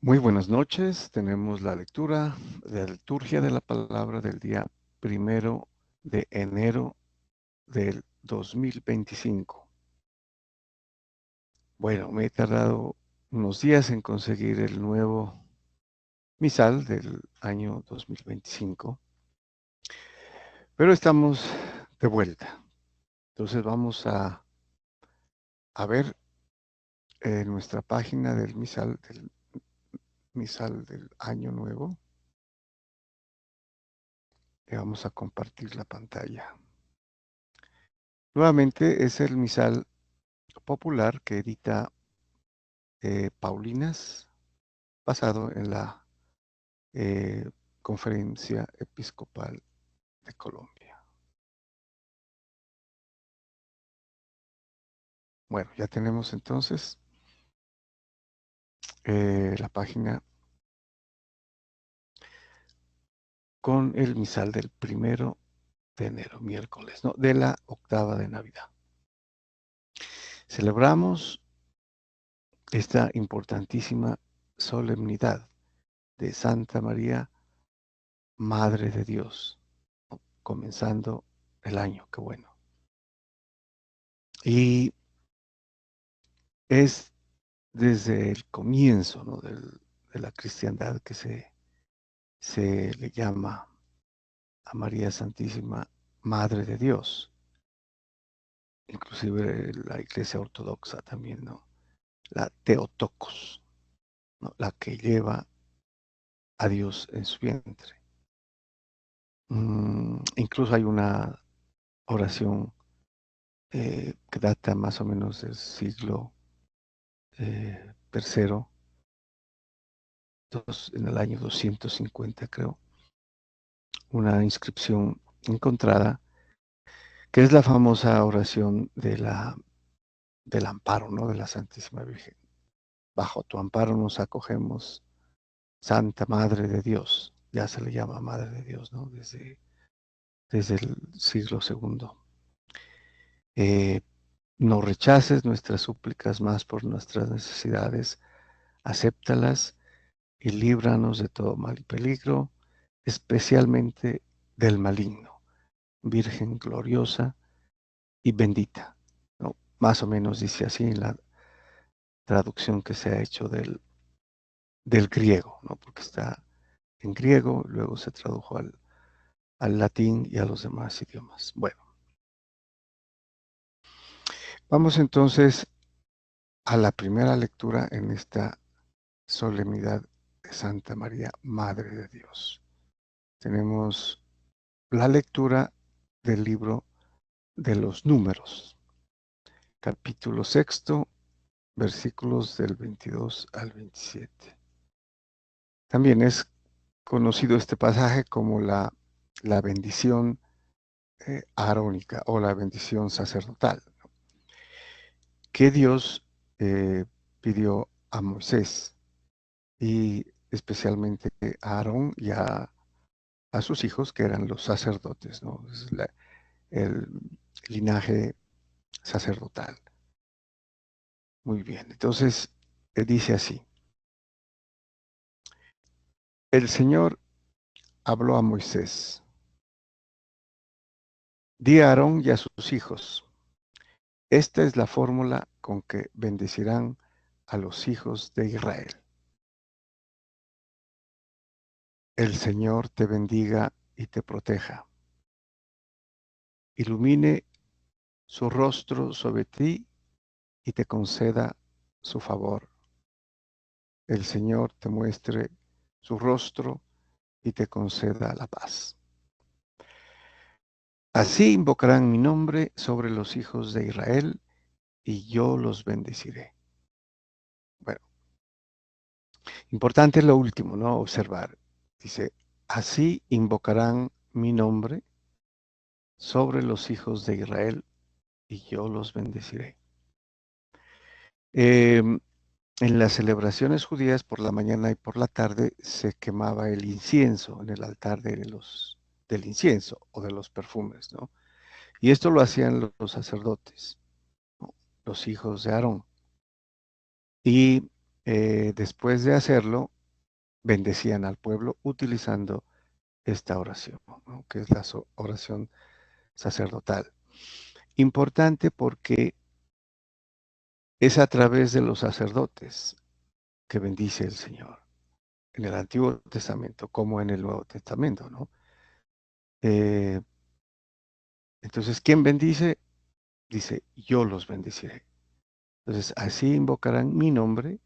Muy buenas noches. Tenemos la lectura de la liturgia de la palabra del día 1 de enero del 2025. Bueno, me he tardado unos días en conseguir el nuevo misal del año 2025, pero estamos de vuelta. Entonces vamos a ver nuestra página del misal del año nuevo. Le vamos a compartir la pantalla. Nuevamente es el misal popular que edita Paulinas, basado en la Conferencia Episcopal de Colombia. Bueno, ya tenemos entonces la página con el misal del 1 de enero, miércoles, ¿no? De la octava de Navidad. Celebramos esta importantísima solemnidad de Santa María, Madre de Dios, ¿no? Comenzando el año, qué bueno. Y es desde el comienzo, ¿no? de la cristiandad que se le llama a María Santísima Madre de Dios. Inclusive la Iglesia Ortodoxa también, ¿no? La Theotokos, ¿no? La que lleva a Dios en su vientre. Incluso hay una oración que data más o menos del siglo tercero, en el año 250 creo, una inscripción encontrada, que es la famosa oración del amparo, ¿no? De la Santísima Virgen. Bajo tu amparo nos acogemos, Santa Madre de Dios. Ya se le llama Madre de Dios, ¿no? Desde el siglo segundo. No rechaces nuestras súplicas más por nuestras necesidades, acéptalas y líbranos de todo mal y peligro, especialmente del maligno. Virgen gloriosa y bendita, ¿no? Más o menos dice así en la traducción que se ha hecho del griego, ¿no? Porque está en griego, luego se tradujo al latín y a los demás idiomas. Bueno, vamos entonces a la primera lectura en esta solemnidad de Santa María, Madre de Dios. Tenemos la lectura del libro de los Números, capítulo 6, versículos del 22 al 27. También es conocido este pasaje como la bendición arónica o la bendición sacerdotal, ¿no? Que Dios pidió a Moisés y especialmente a Aarón y a sus hijos, que eran los sacerdotes, ¿no? Es el linaje sacerdotal. Muy bien, entonces dice así: el Señor habló a Moisés: di a Aarón y a sus hijos, esta es la fórmula con que bendecirán a los hijos de Israel. El Señor te bendiga y te proteja. Ilumine su rostro sobre ti y te conceda su favor. El Señor te muestre su rostro y te conceda la paz. Así invocarán mi nombre sobre los hijos de Israel y yo los bendeciré. Bueno, importante lo último, ¿no? Observar. Dice, así invocarán mi nombre sobre los hijos de Israel y yo los bendeciré. En las celebraciones judías por la mañana y por la tarde se quemaba el incienso en el altar del incienso o de los perfumes, ¿no? Y esto lo hacían los sacerdotes, ¿no? Los hijos de Aarón. Y después de hacerlo, bendecían al pueblo utilizando esta oración, ¿no? Que es la oración sacerdotal. Importante porque es a través de los sacerdotes que bendice el Señor, en el Antiguo Testamento como en el Nuevo Testamento, ¿no? Eh, entonces, ¿quién bendice? Dice, yo los bendeciré. Entonces, así invocarán mi nombre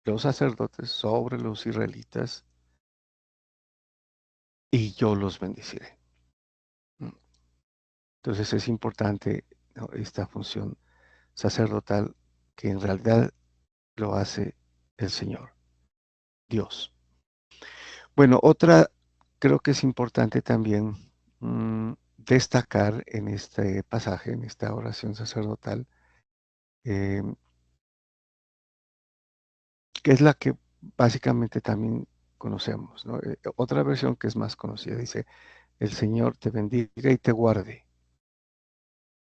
los sacerdotes sobre los israelitas y yo los bendeciré. ¿No? Entonces, es importante, ¿no?, esta función sacerdotal que en realidad lo hace el Señor, Dios. Bueno, otra creo que es importante también destacar en este pasaje, en esta oración sacerdotal, eh, que es la que básicamente también conocemos, ¿no? Otra versión que es más conocida dice, el Señor te bendiga y te guarde,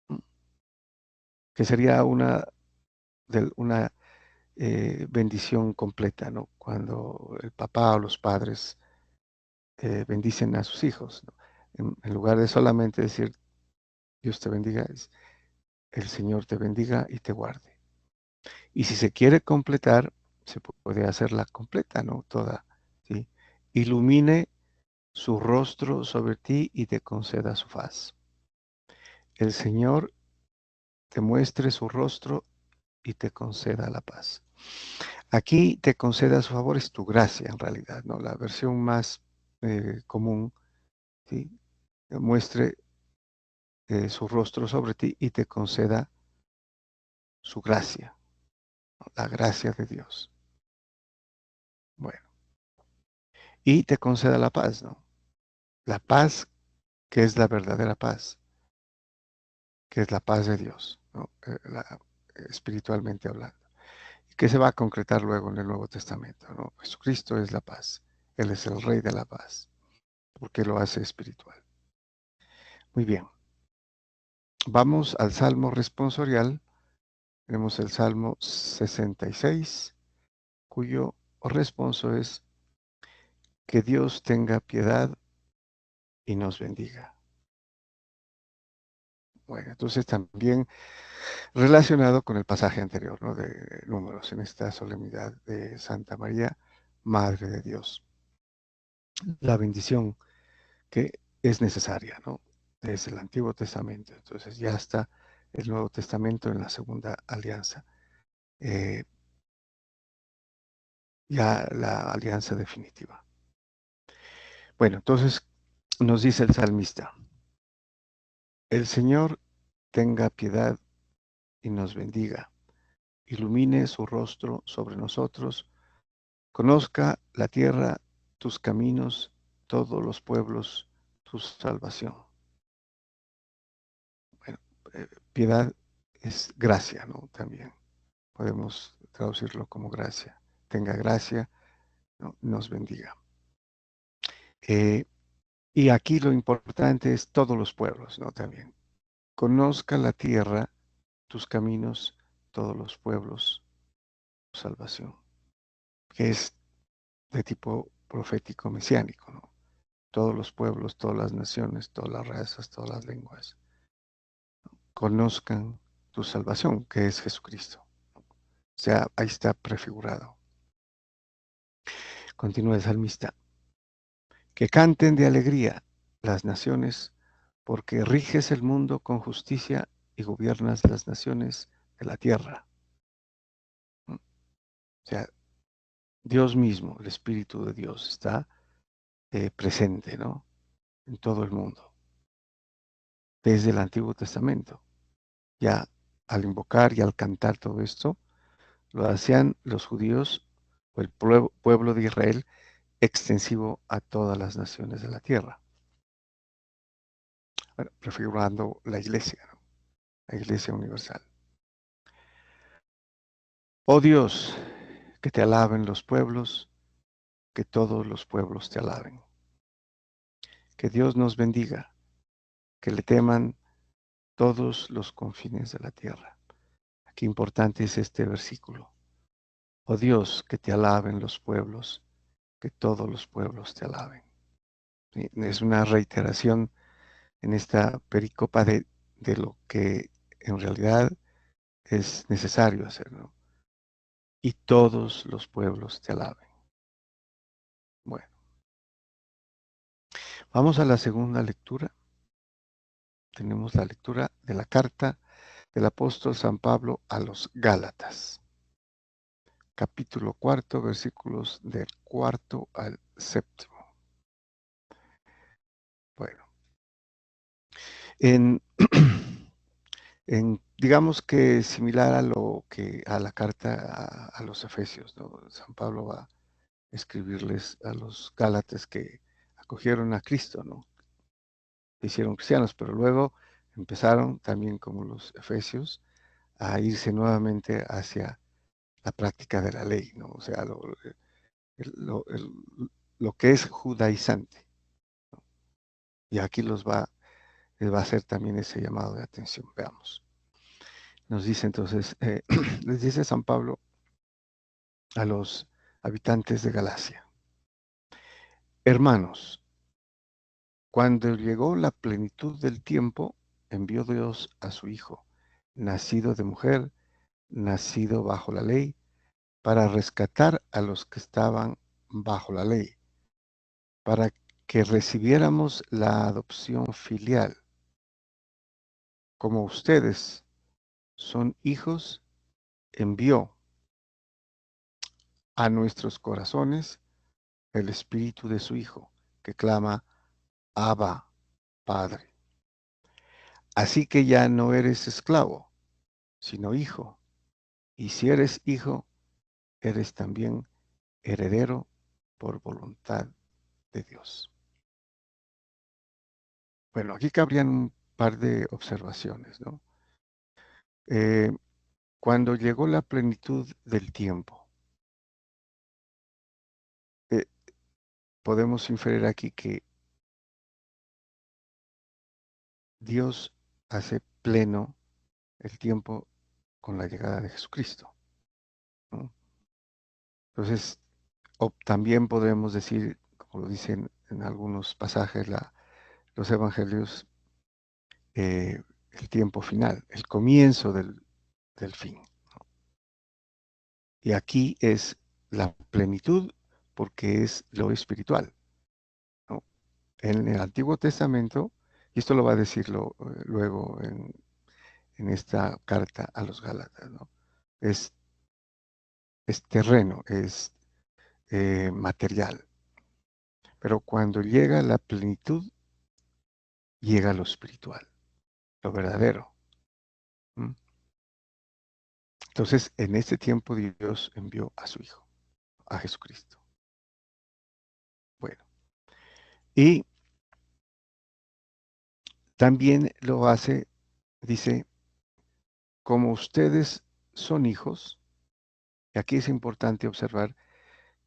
¿no?, que sería una bendición completa, ¿no? Cuando el papá o los padres bendicen a sus hijos, ¿no? En lugar de solamente decir Dios te bendiga, es el Señor te bendiga y te guarde. Y si se quiere completar, se puede hacerla completa, ¿no? Toda, ¿sí? Ilumine su rostro sobre ti y te conceda su faz. El Señor te muestre su rostro y te conceda la paz. Aquí te conceda su favor es tu gracia, en realidad, ¿no? La versión más común, ¿sí? Muestre su rostro sobre ti y te conceda su gracia, ¿no? La gracia de Dios. Bueno, y te conceda la paz, ¿no? La paz que es la verdadera paz, que es la paz de Dios, ¿no? Espiritualmente hablando, y que se va a concretar luego en el Nuevo Testamento, ¿no? Jesucristo es la paz, Él es el Rey de la paz, porque lo hace espiritual. Muy bien, vamos al Salmo responsorial. Tenemos el Salmo 66, cuyo responso es que Dios tenga piedad y nos bendiga. Bueno, entonces también relacionado con el pasaje anterior, ¿no?, de Números, en esta solemnidad de Santa María, Madre de Dios. La bendición que es necesaria, ¿no? Desde el Antiguo Testamento. Entonces ya está el Nuevo Testamento en la segunda alianza. eh, ya la alianza definitiva. Bueno, entonces nos dice el salmista, el Señor tenga piedad y nos bendiga, ilumine su rostro sobre nosotros, conozca la tierra tus caminos, todos los pueblos tu salvación. Bueno, piedad es gracia, ¿no? También podemos traducirlo como gracia. Tenga gracia, ¿no?, nos bendiga. Eh, y aquí lo importante es todos los pueblos, ¿no? También. Conozca la tierra tus caminos, todos los pueblos tu salvación, que es de tipo profético mesiánico, ¿no? Todos los pueblos, todas las naciones, todas las razas, todas las lenguas, conozcan tu salvación, que es Jesucristo. O sea, ahí está prefigurado. Continúa el salmista. Que canten de alegría las naciones, porque riges el mundo con justicia y gobiernas las naciones de la tierra. ¿No? O sea, Dios mismo, el Espíritu de Dios, está presente, ¿no?, en todo el mundo, desde el Antiguo Testamento. Ya al invocar y al cantar todo esto, lo hacían los judíos o el pueblo de Israel extensivo a todas las naciones de la tierra. Bueno, prefigurando la iglesia, ¿no?, la iglesia universal. Oh Dios, que te alaben los pueblos, que todos los pueblos te alaben. Que Dios nos bendiga, que le teman todos los confines de la tierra. Qué importante es este versículo. Oh Dios, que te alaben los pueblos, que todos los pueblos te alaben. ¿Sí? Es una reiteración en esta pericopa de lo que en realidad es necesario hacer, ¿no? Y todos los pueblos te alaben. Bueno, vamos a la segunda lectura. Tenemos la lectura de la carta del apóstol San Pablo a los Gálatas, capítulo 4, versículos del 4 al 7. Bueno, en, digamos que similar a lo que a la carta a los Efesios, ¿no? San Pablo va a escribirles a los Gálatas que acogieron a Cristo, ¿no? Se hicieron cristianos, pero luego empezaron también como los Efesios a irse nuevamente hacia la práctica de la ley, ¿no? O sea, el- lo, el- lo que es judaizante. Y aquí les va a hacer también ese llamado de atención. Veamos. Nos dice entonces, les dice San Pablo a los habitantes de Galacia: hermanos, cuando llegó la plenitud del tiempo, envió Dios a su Hijo, nacido de mujer, nacido bajo la ley, para rescatar a los que estaban bajo la ley, para que recibiéramos la adopción filial. Como ustedes son hijos, envió a nuestros corazones el espíritu de su Hijo, que clama: Abba, Padre. Así que ya no eres esclavo, sino hijo. Y si eres hijo, eres también heredero por voluntad de Dios. Bueno, aquí cabrían un par de observaciones, ¿no? Eh, cuando llegó la plenitud del tiempo, eh, podemos inferir aquí que Dios hace pleno el tiempo con la llegada de Jesucristo, ¿no? Entonces, también podemos decir, como lo dicen en algunos pasajes los evangelios, el tiempo final, el comienzo del fin. Y aquí es la plenitud porque es lo espiritual, ¿no? En el Antiguo Testamento, y esto lo va a decir luego en esta carta a los Gálatas, ¿no? Es, es terreno, es material. Pero cuando llega la plenitud, llega lo espiritual, lo verdadero. ¿Mm? Entonces, en este tiempo Dios envió a su Hijo, a Jesucristo. Bueno, y también lo hace, dice, como ustedes son hijos, y aquí es importante observar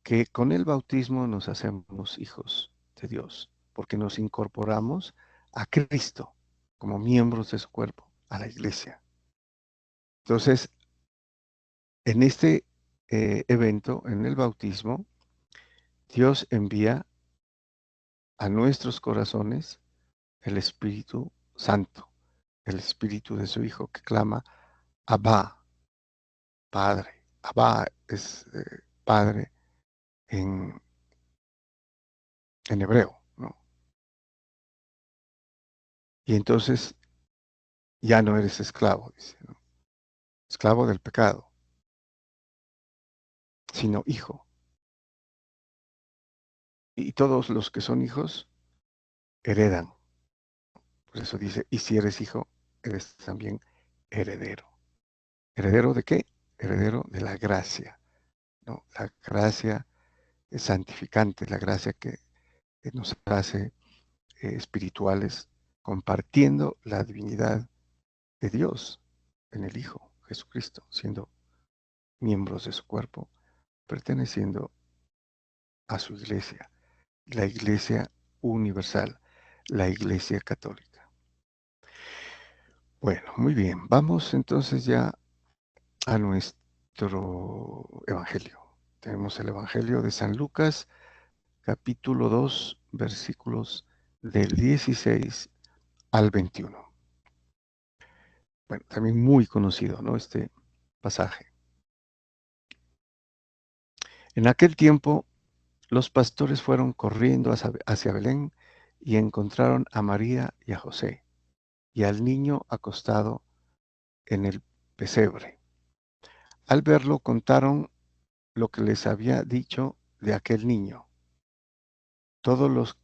que con el bautismo nos hacemos hijos de Dios, porque nos incorporamos a Cristo como miembros de su cuerpo, a la iglesia. Entonces, en este evento, en el bautismo, Dios envía a nuestros corazones el Espíritu Santo, el Espíritu de su Hijo, que clama: Abba, Padre. Abba es Padre en, en hebreo, ¿no? Y entonces ya no eres esclavo, dice, ¿no? Esclavo del pecado, sino hijo. Y todos los que son hijos heredan. Por eso dice, y si eres hijo, eres también heredero. ¿Heredero de qué? Heredero de la gracia, ¿no? La gracia es santificante, la gracia que nos hace espirituales, compartiendo la divinidad de Dios en el Hijo Jesucristo, siendo miembros de su cuerpo, perteneciendo a su iglesia, la iglesia universal, la iglesia católica. Bueno, muy bien, vamos entonces ya a nuestro evangelio. Tenemos el evangelio de San Lucas, capítulo 2, versículos del 16 al 21. Bueno, también muy conocido, ¿no? Este pasaje. En aquel tiempo, los pastores fueron corriendo hacia Belén y encontraron a María y a José y al niño acostado en el pesebre. Al verlo, contaron lo que les había dicho de aquel niño.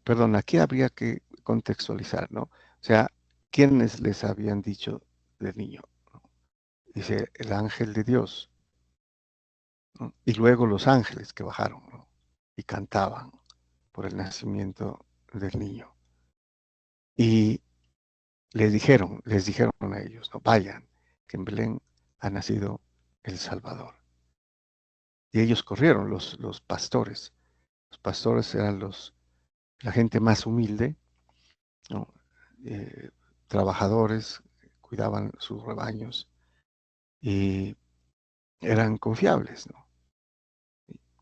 Perdón, aquí habría que contextualizar, ¿no? O sea, ¿quiénes les habían dicho del niño? Dice, el ángel de Dios, ¿no? Y luego los ángeles que bajaron, ¿no? Y cantaban por el nacimiento del niño. Y les dijeron a ellos, no vayan, que en Belén ha nacido el Salvador. Y ellos corrieron, los pastores. Los pastores eran la gente más humilde, ¿no? Eh, Trabajadores, cuidaban sus rebaños y eran confiables, ¿no?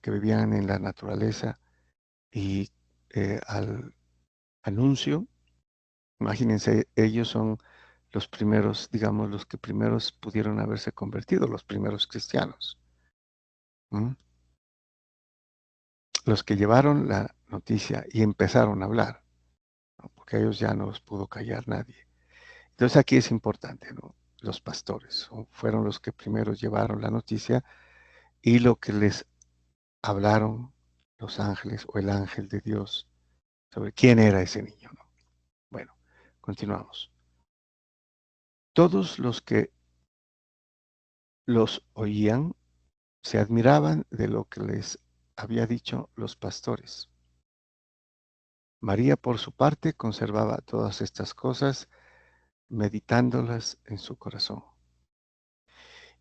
Que vivían en la naturaleza y al anuncio, imagínense, ellos son los primeros, digamos, los que primeros pudieron haberse convertido, los primeros cristianos. ¿Mm? Los que llevaron la noticia y empezaron a hablar, ¿no? Porque a ellos ya no los pudo callar nadie. Entonces aquí es importante, ¿no? Los pastores fueron los que primero llevaron la noticia y lo que les hablaron los ángeles o el ángel de Dios sobre quién era ese niño, ¿no? Bueno, continuamos. Todos los que los oían se admiraban de lo que les había dicho los pastores. María, por su parte, conservaba todas estas cosas, meditándolas en su corazón.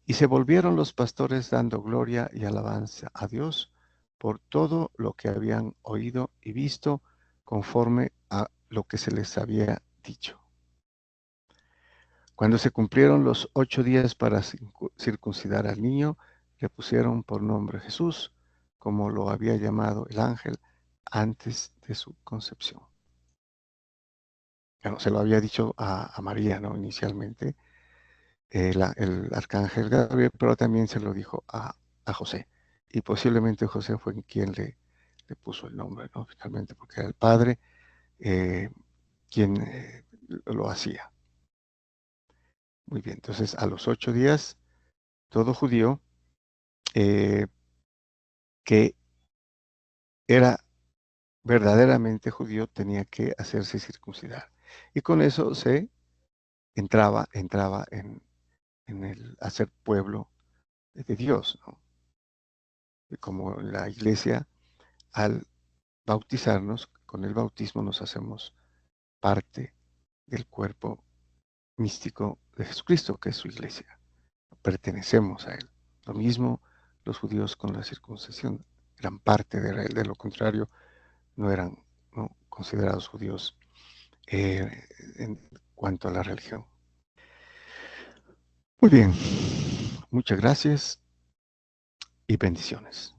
Y se volvieron los pastores dando gloria y alabanza a Dios por todo lo que habían oído y visto conforme a lo que se les había dicho. Cuando se cumplieron los 8 días para circuncidar al niño, le pusieron por nombre Jesús, como lo había llamado el ángel antes de su concepción. Bueno, se lo había dicho a María, ¿no? Inicialmente, el arcángel Gabriel, pero también se lo dijo a José. Y posiblemente José fue quien le puso el nombre, ¿no? Finalmente, porque era el padre quien lo hacía. Muy bien, entonces a los 8 días, todo judío eh, que era verdaderamente judío tenía que hacerse circuncidar. Y con eso se entraba en el hacer pueblo de Dios, ¿no? Y como la iglesia, al bautizarnos, con el bautismo nos hacemos parte del cuerpo místico de Jesucristo, que es su iglesia. Pertenecemos a él. Lo mismo los judíos con la circuncisión, eran parte de él, de lo contrario, no eran, ¿no?, considerados judíos en cuanto a la religión. Muy bien, muchas gracias y bendiciones.